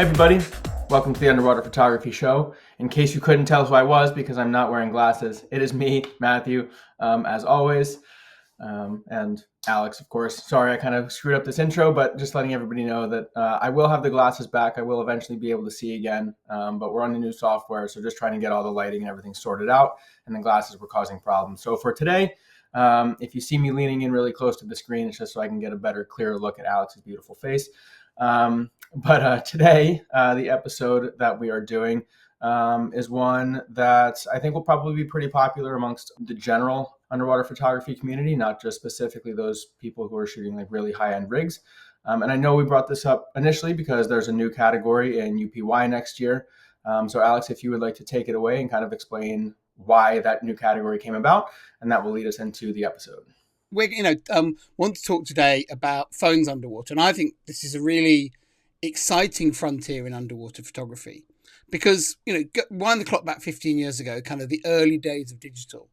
Hi everybody, welcome to the Underwater Photography Show. In case you couldn't tell who I was because I'm not wearing glasses, it is me, Matthew, as always, and Alex, of course. Sorry I kind of screwed up this intro, but just letting everybody know that I will have the glasses back. I will eventually be able to see again, but we're on the new software, so just trying to get all the lighting and everything sorted out, and the glasses were causing problems. So for today, if you see me leaning in really close to the screen, it's just so I can get a better, clearer look at Alex's beautiful face. But today, the episode that we are doing is one that I think will probably be pretty popular amongst the general underwater photography community, not just specifically those people who are shooting like really high-end rigs. And I know we brought this up initially because there's a new category in UPY next year. So Alex, if you would like to take it away and kind of explain why that new category came about, and that will lead us into the episode. We want to talk today about phones underwater, and I think this is a really exciting frontier in underwater photography because, wind the clock back 15 years ago, kind of the early days of digital.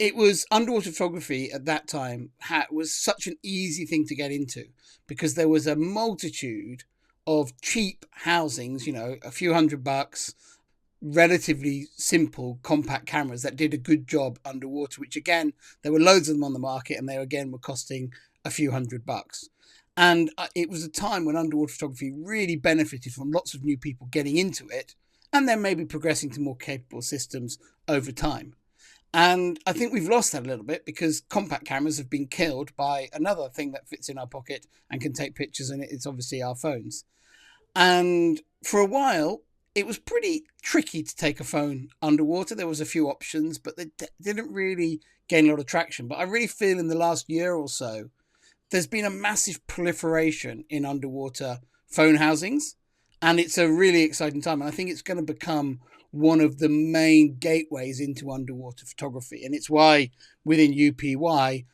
It was underwater photography at that time was such an easy thing to get into because there was a multitude of cheap housings, a few $100, relatively simple compact cameras that did a good job underwater, which again, there were loads of them on the market and they again were costing a few $100. And it was a time when underwater photography really benefited from lots of new people getting into it and then maybe progressing to more capable systems over time. And I think we've lost that a little bit because compact cameras have been killed by another thing that fits in our pocket and can take pictures, and it's obviously our phones. And for a while, it was pretty tricky to take a phone underwater. There was a few options, but they didn't really gain a lot of traction. But I really feel in the last year or so, there's been a massive proliferation in underwater phone housings, and it's a really exciting time. And I think it's going to become one of the main gateways into underwater photography. And it's why within UPY,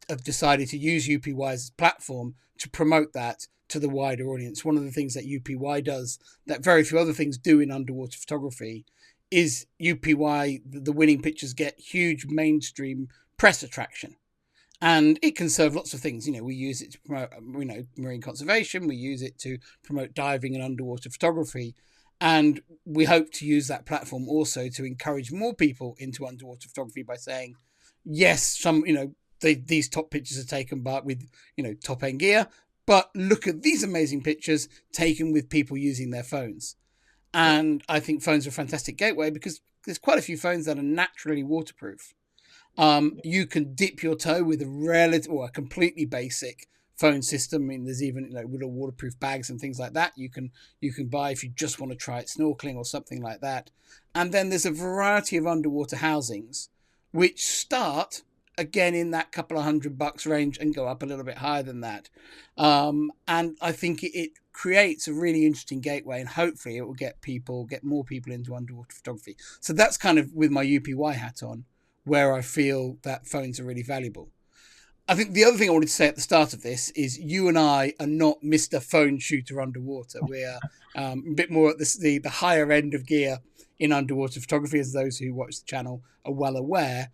have decided to use UPY as a platform to promote that to the wider audience. One of the things that UPY does that very few other things do in underwater photography is UPY, the winning pictures get huge mainstream press attraction. And it can serve lots of things. We use it to promote, marine conservation. We use it to promote diving and underwater photography. And we hope to use that platform also to encourage more people into underwater photography by saying, yes, these top pictures are taken with top end gear, but look at these amazing pictures taken with people using their phones. And I think phones are a fantastic gateway because there's quite a few phones that are naturally waterproof. You can dip your toe with a completely basic phone system. I mean, there's even little waterproof bags and things like that you can buy if you just want to try it snorkeling or something like that. And then there's a variety of underwater housings which start again in that couple of $100 range and go up a little bit higher than that. And I think it creates a really interesting gateway, and hopefully it will get more people into underwater photography. So that's kind of with my UPY hat on, where I feel that phones are really valuable. I think the other thing I wanted to say at the start of this is you and I are not Mr. Phone Shooter underwater. We're a bit more at the higher end of gear in underwater photography, as those who watch the channel are well aware.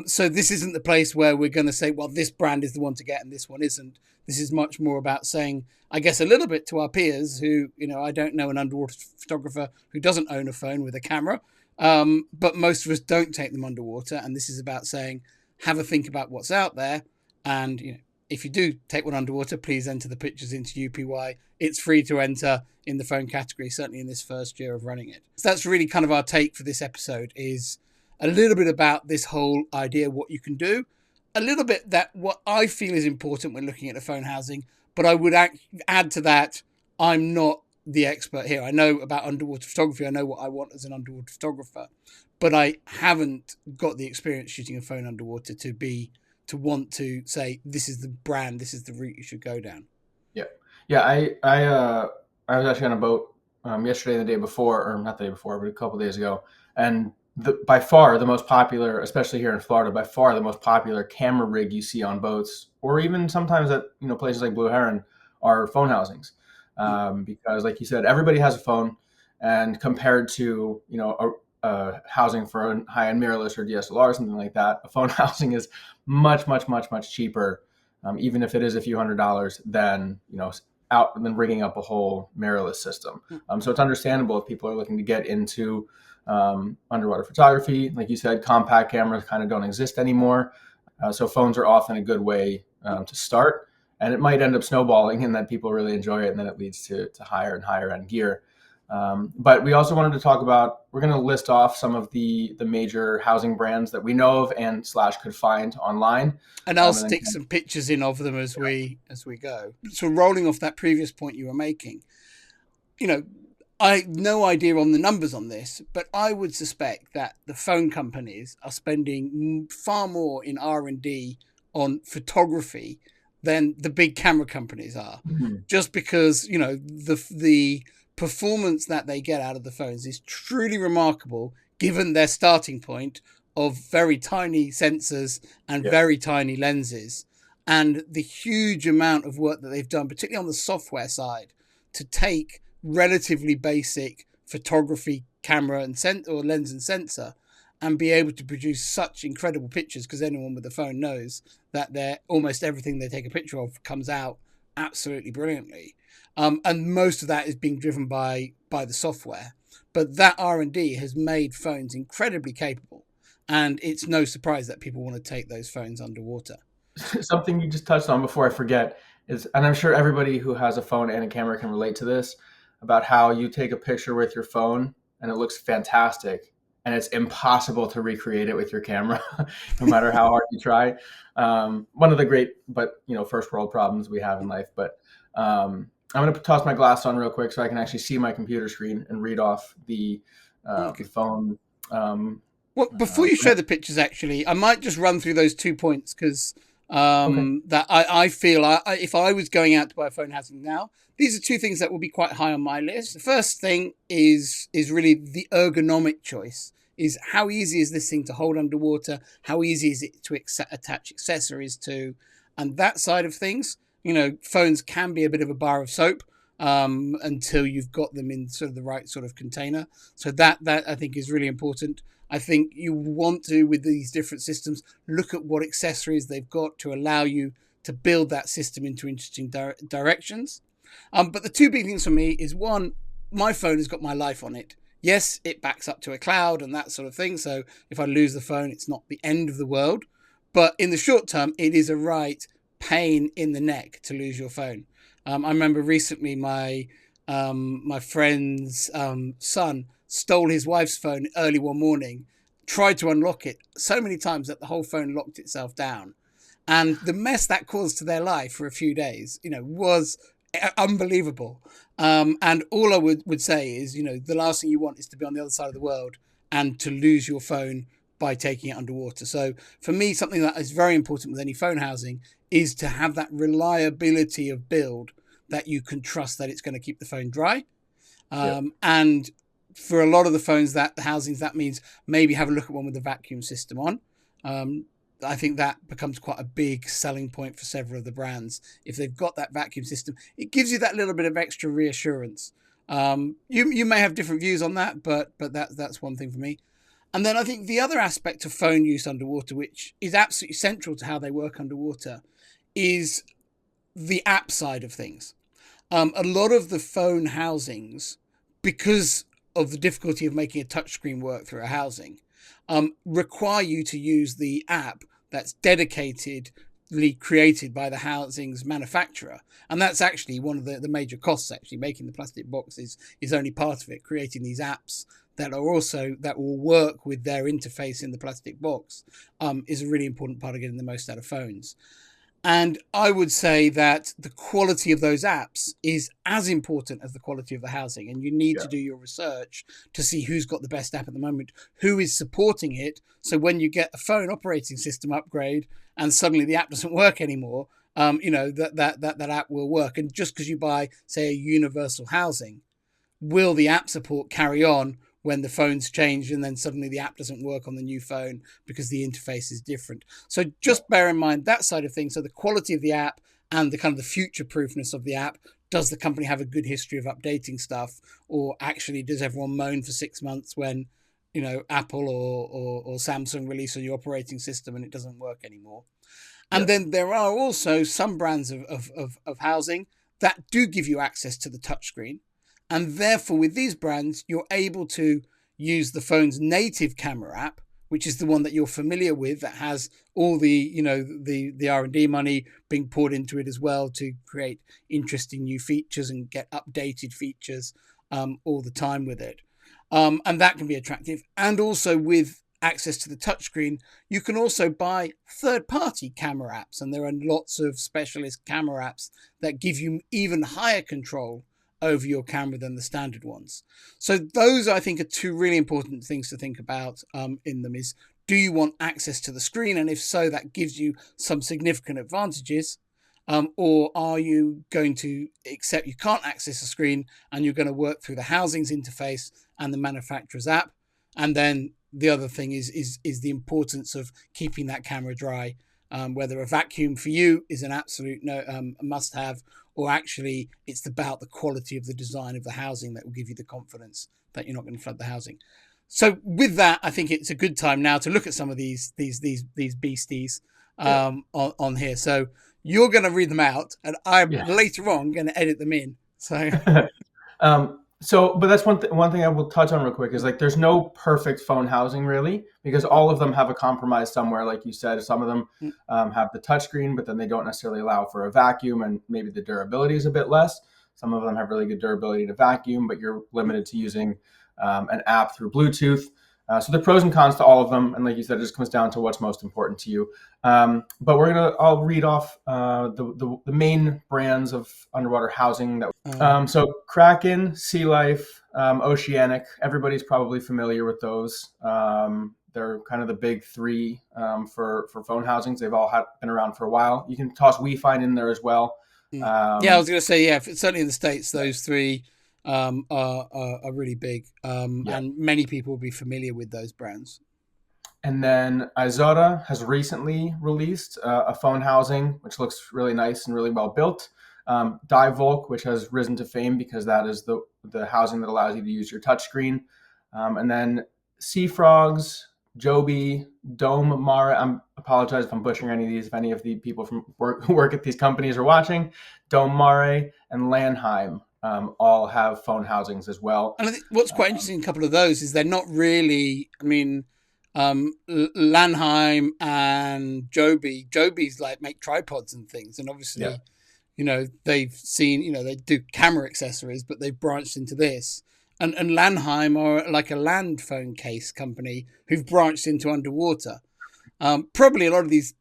So this isn't the place where we're going to say, well, this brand is the one to get and this one isn't. This is much more about saying, I guess, a little bit to our peers who, I don't know an underwater photographer who doesn't own a phone with a camera. But most of us don't take them underwater, and this is about saying, have a think about what's out there, and if you do take one underwater, please enter the pictures into UPY. It's free to enter in the phone category, certainly in this first year of running it. So that's really kind of our take for this episode, is a little bit about this whole idea, what you can do, a little bit that what I feel is important when looking at a phone housing, but I would add to that, I'm not the expert here. I know about underwater photography. I know what I want as an underwater photographer, but I haven't got the experience shooting a phone underwater to want to say, this is the brand, this is the route you should go down. Yeah. I was actually on a boat yesterday and the day before, or not the day before, but a couple of days ago. And by far the most popular, especially here in Florida, by far the most popular camera rig you see on boats, or even sometimes at places like Blue Heron, are phone housings. Because like you said, everybody has a phone, and compared to a housing for a high-end mirrorless or DSLR or something like that, a phone housing is much cheaper, even if it is a few $100s than out and then rigging up a whole mirrorless system. So it's understandable if people are looking to get into underwater photography. Like you said, compact cameras kind of don't exist anymore. So phones are often a good way to start. And it might end up snowballing in that people really enjoy it, and then it leads to higher and higher end gear. But we also wanted to talk about, we're going to list off some of the major housing brands that we know of and / could find online. And I'll stick some pictures in of them as we go. So rolling off that previous point you were making, I have no idea on the numbers on this, but I would suspect that the phone companies are spending far more in R&D on photography than the big camera companies are, just because the performance that they get out of the phones is truly remarkable, given their starting point of very tiny sensors and very tiny lenses, and the huge amount of work that they've done, particularly on the software side, to take relatively basic photography camera and or lens and sensor and be able to produce such incredible pictures, because anyone with a phone knows that almost everything they take a picture of comes out absolutely brilliantly. And most of that is being driven by the software. But that R&D has made phones incredibly capable. And it's no surprise that people want to take those phones underwater. Something you just touched on before I forget is, and I'm sure everybody who has a phone and a camera can relate to this, about how you take a picture with your phone and it looks fantastic, and it's impossible to recreate it with your camera, no matter how hard you try. One of the great, but first world problems we have in life. But I'm going to toss my glass on real quick so I can actually see my computer screen and read off the phone. Well, before you show the pictures, actually, I might just run through those 2 points, because that I feel if I was going out to buy a phone housing now, these are 2 things that will be quite high on my list. The first thing is really the ergonomic choice. Is how easy is this thing to hold underwater? How easy is it to attach accessories to? And that side of things, phones can be a bit of a bar of soap until you've got them in sort of the right sort of container. So that I think is really important. I think you want to, with these different systems, look at what accessories they've got to allow you to build that system into interesting directions. But the 2 big things for me is, one, my phone has got my life on it. Yes, it backs up to a cloud and that sort of thing. So if I lose the phone, it's not the end of the world. But in the short term, it is a right pain in the neck to lose your phone. I remember recently my friend's son stole his wife's phone early one morning, tried to unlock it so many times that the whole phone locked itself down. And the mess that caused to their life for a few days, was unbelievable. And all I would say is, the last thing you want is to be on the other side of the world and to lose your phone by taking it underwater. So for me, something that is very important with any phone housing is to have that reliability of build, that you can trust that it's going to keep the phone dry. And for a lot of the phones, the housings, that means maybe have a look at one with the vacuum system on. I think that becomes quite a big selling point for several of the brands. If they've got that vacuum system, it gives you that little bit of extra reassurance. You may have different views on that, but that's one thing for me. And then I think the other aspect of phone use underwater, which is absolutely central to how they work underwater, is the app side of things. A lot of the phone housings, because of the difficulty of making a touchscreen work through a housing, require you to use the app that's dedicatedly created by the housing's manufacturer. And that's actually one of the major costs. Actually, making the plastic boxes is only part of it. Creating these apps that will work with their interface in the plastic box is a really important part of getting the most out of phones. And I would say that the quality of those apps is as important as the quality of the housing. And you need to do your research to see who's got the best app at the moment, who is supporting it. So when you get a phone operating system upgrade and suddenly the app doesn't work anymore, that app will work. And just because you buy, say, a universal housing, will the app support carry on when the phone's changed and then suddenly the app doesn't work on the new phone because the interface is different? So just bear in mind that side of things. So the quality of the app and the kind of the future-proofness of the app. Does the company have a good history of updating stuff? Or actually does everyone moan for 6 months when, Apple or Samsung release a new operating system and it doesn't work anymore? And then there are also some brands of housing that do give you access to the touchscreen. And therefore, with these brands, you're able to use the phone's native camera app, which is the one that you're familiar with, that has all the, the R&D money being poured into it as well to create interesting new features and get updated features all the time with it. And that can be attractive. And also with access to the touchscreen, you can also buy third-party camera apps, and there are lots of specialist camera apps that give you even higher control over your camera than the standard ones. So those, I think, are two really important things to think about in them. Is, do you want access to the screen? And if so, that gives you some significant advantages. Or are you going to accept you can't access the screen and you're going to work through the housings interface and the manufacturer's app? And then the other thing is the importance of keeping that camera dry, whether a vacuum for you is an absolute must-have, or actually it's about the quality of the design of the housing that will give you the confidence that you're not going to flood the housing. So with that, I think it's a good time now to look at some of these beasties on here. So you're going to read them out, and I'm later on going to edit them in. So. But that's one thing I will touch on real quick is, like, there's no perfect phone housing really, because all of them have a compromise somewhere. Like you said, some of them have the touchscreen, but then they don't necessarily allow for a vacuum, and maybe the durability is a bit less. Some of them have really good durability to vacuum, but you're limited to using an app through Bluetooth. So the pros and cons to all of them, and like you said, it just comes down to what's most important to you. But I'll read off the main brands of underwater housing that. So Kraken, Sea Life, Oceanic. Everybody's probably familiar with those. They're kind of the big three for phone housings. They've all been around for a while. You can toss WeFind in there as well. I was going to say, certainly in the States, those three are really big, and many people will be familiar with those brands. And then Izota has recently released a phone housing, which looks really nice and really well built. Divolk, which has risen to fame because that is the housing that allows you to use your touchscreen. And then Sea Frogs, Joby, Dome Mare. I apologize if I'm butchering any of these, if any of the people who work at these companies are watching. Dome Mare and Landheim all have phone housings as well. And I think what's quite interesting in a couple of those is they're not really, Landheim and Joby's like make tripods and things, and obviously they've seen, they do camera accessories, but they've branched into this. And Landheim are like a land phone case company who've branched into underwater. Probably a lot of these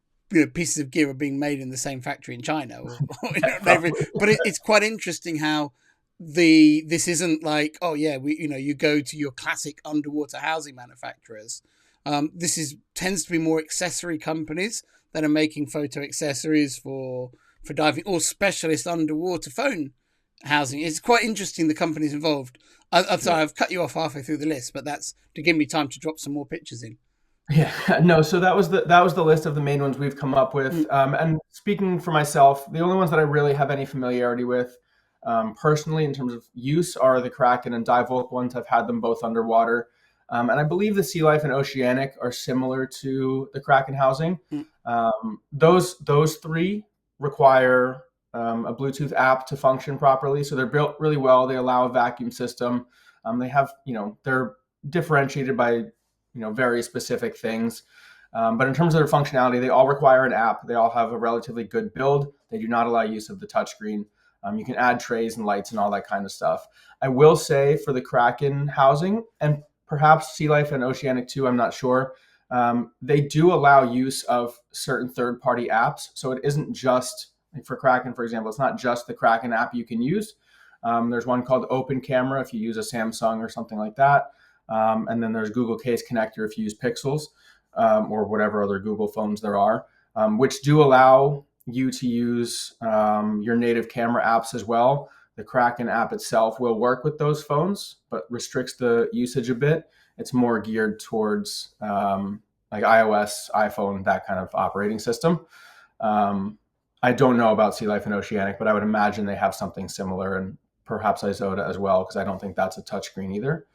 pieces of gear are being made in the same factory in China, but it's quite interesting how this isn't like, you go to your classic underwater housing manufacturers. This tends to be more accessory companies that are making photo accessories for diving, or specialist underwater phone housing. It's quite interesting, the companies involved. I'm sorry, I've cut you off halfway through the list, but that's to give me time to drop some more pictures in. Yeah, no. So that was the list of the main ones we've come up with. And speaking for myself, the only ones that I really have any familiarity with, personally, in terms of use, are the Kraken and Divolk ones. I've had them both underwater, and I believe the Sea Life and Oceanic are similar to the Kraken housing. Those three require a Bluetooth app to function properly. So they're built really well. They allow a vacuum system. They have, they're differentiated by, very specific things. But in terms of their functionality, they all require an app. They all have a relatively good build. They do not allow use of the touchscreen. You can add trays and lights and all that kind of stuff. I will say for the Kraken housing, and perhaps Sea Life and Oceanic too, I'm not sure, they do allow use of certain third-party apps. So it isn't just, for Kraken, for example, it's not just the Kraken app you can use. There's one called Open Camera if you use a Samsung or something like that. And then there's Google Case Connector if you use Pixels, or whatever other Google phones there are, which do allow you to use your native camera apps as well. The Kraken app itself will work with those phones, but restricts the usage a bit. It's more geared towards like iOS, iPhone, that kind of operating system. I don't know about Sea Life and Oceanic, but I would imagine they have something similar, and perhaps Izota as well, because I don't think that's a touchscreen either.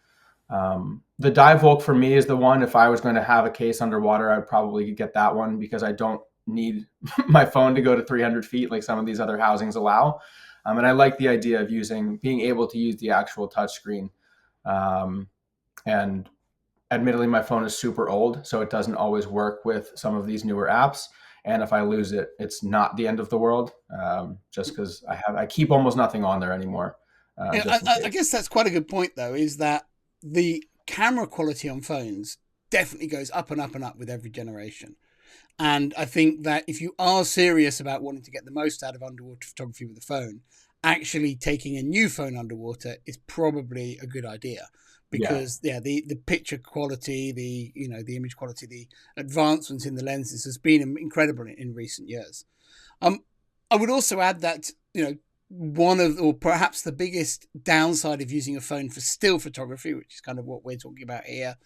The Divolk for me is the one, if I was going to have a case underwater, I'd probably get that one because I don't need my phone to go to 300 feet like some of these other housings allow. And I like the idea of being able to use the actual touchscreen. And admittedly, my phone is super old, so it doesn't always work with some of these newer apps. And if I lose it, it's not the end of the world, just because I keep almost nothing on there anymore, just in I case. guess that's quite a good point, though, is that the camera quality on phones definitely goes up and up and up with every generation. And I think that if you are serious about wanting to get the most out of underwater photography with a phone, actually taking a new phone underwater is probably a good idea. Yeah, Because the picture quality, the image quality, the advancements in the lenses has been incredible in recent years. Um, I would also add that one of, or perhaps the biggest downside of using a phone for still photography, which is kind of what we're talking about here,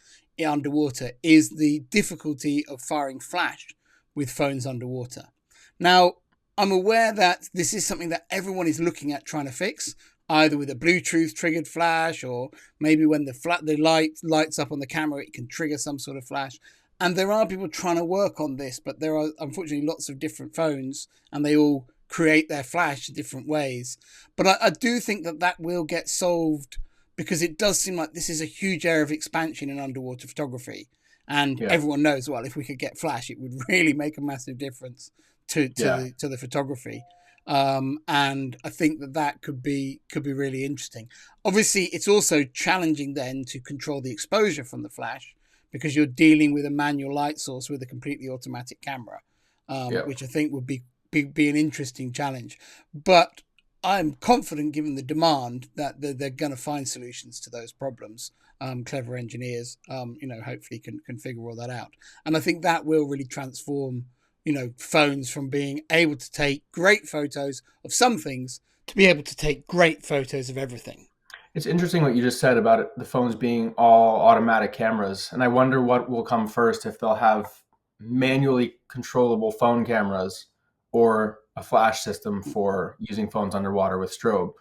underwater, is the difficulty of firing flash with phones underwater. Now, I'm aware that this is something that everyone is looking at trying to fix, either with a Bluetooth triggered flash, or maybe when the light lights up on the camera, it can trigger some sort of flash. And there are people trying to work on this, but there are unfortunately lots of different phones, and they all create their flash in different ways. But I do think that will get solved, because it does seem like this is a huge area of expansion in underwater photography. And yeah, everyone knows, well, if we could get flash, it would really make a massive difference yeah. to the photography. And I think that could be really interesting. Obviously, it's also challenging then to control the exposure from the flash, because you're dealing with a manual light source with a completely automatic camera, Yeah. which I think would be an interesting challenge. But I'm confident, given the demand, that they're going to find solutions to those problems. Clever engineers, hopefully can figure all that out. And I think that will really transform, phones from being able to take great photos of some things to be able to take great photos of everything. It's interesting what you just said about the phones being all automatic cameras, and I wonder what will come first, if they'll have manually controllable phone cameras or a flash system for using phones underwater with strobe.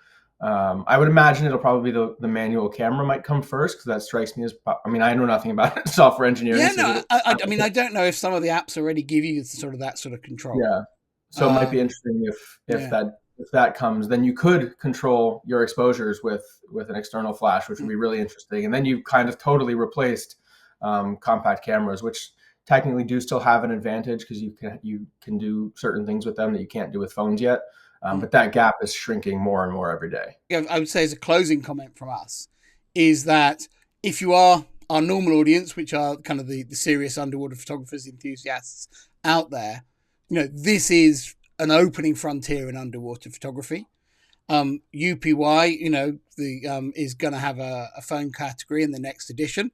I would imagine it'll probably be the manual camera might come first, because that strikes me as, I mean, I know nothing about software engineering, Yeah, so no, I mean, I don't know if some of the apps already give you that sort of control. yeah. So it might be Um, interesting yeah. if that comes, then you could control your exposures with an external flash, which would be really interesting. And then you kind of totally replaced compact cameras, which technically do still have an advantage, because you can do certain things with them that you can't do with phones yet. But that gap is shrinking more and more every day. Yeah, I would say as a closing comment from us is that if you are our normal audience, which are kind of the serious underwater photographers, enthusiasts out there, this is an opening frontier in underwater photography. UPY, is going to have a phone category in the next edition,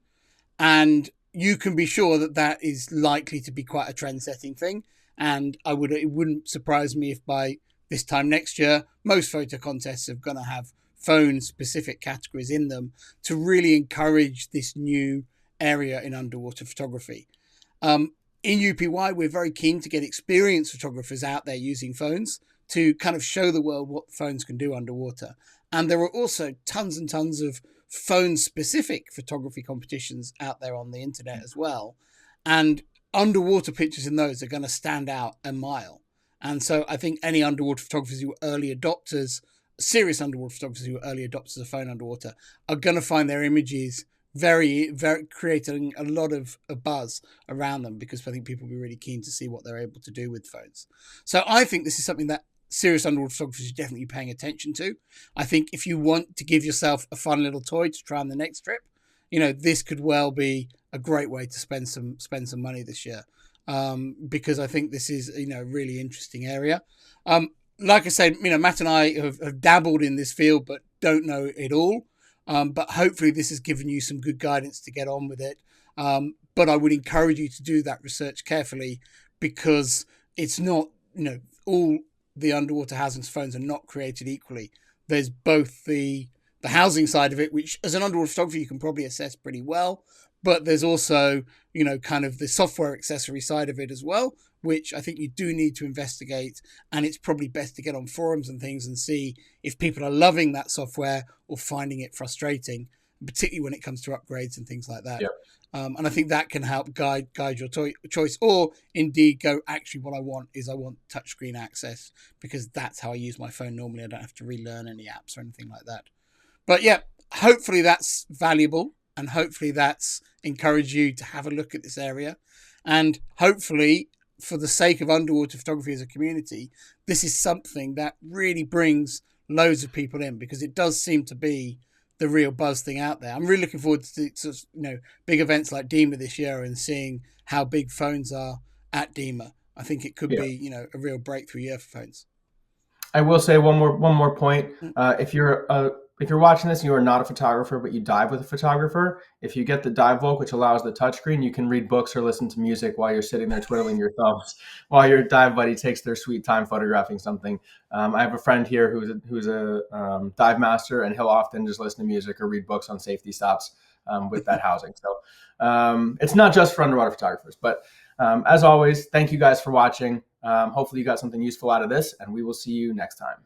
and you can be sure that is likely to be quite a trend-setting thing. And it wouldn't surprise me if by this time next year, most photo contests are going to have phone-specific categories in them to really encourage this new area in underwater photography. In UPY, we're very keen to get experienced photographers out there using phones to kind of show the world what phones can do underwater. And there are also tons and tons of phone specific photography competitions out there on the internet as well. And underwater pictures in those are going to stand out a mile. And so I think any underwater photographers who are early adopters, serious underwater photographers who are early adopters of phone underwater, are going to find their images very, very creating a lot of a buzz around them, because I think people will be really keen to see what they're able to do with phones. So I think this is something that serious underwater photographers are definitely paying attention to. I think if you want to give yourself a fun little toy to try on the next trip, this could well be a great way to spend some money this year, because I think this is a really interesting area. Like I said, Matt and I have dabbled in this field but don't know it all. But hopefully this has given you some good guidance to get on with it. But I would encourage you to do that research carefully, because it's not, all the underwater housing phones are not created equally. There's both the housing side of it, which as an underwater photographer you can probably assess pretty well, but there's also, kind of the software accessory side of it as well, which I think you do need to investigate. And it's probably best to get on forums and things and see if people are loving that software or finding it frustrating, particularly when it comes to upgrades and things like that. Yeah. And I think that can help guide your choice, or indeed go, actually what I want touchscreen access, because that's how I use my phone normally. I don't have to relearn any apps or anything like that. But yeah, hopefully that's valuable, and hopefully that's encouraged you to have a look at this area. And hopefully, for the sake of underwater photography as a community, this is something that really brings loads of people in, because it does seem to be the real buzz thing out there. I'm really looking forward to big events like DEMA this year and seeing how big phones are at DEMA. I think it could Yeah. be a real breakthrough year for phones. I will say one more point. Mm. If you're watching this and you are not a photographer but you dive with a photographer, if you get the dive Volk, which allows the touchscreen, you can read books or listen to music while you're sitting there twiddling your thumbs while your dive buddy takes their sweet time photographing something. I have a friend here who's a dive master, and he'll often just listen to music or read books on safety stops with that housing. So it's not just for underwater photographers. But as always, thank you guys for watching. Hopefully you got something useful out of this, and we will see you next time.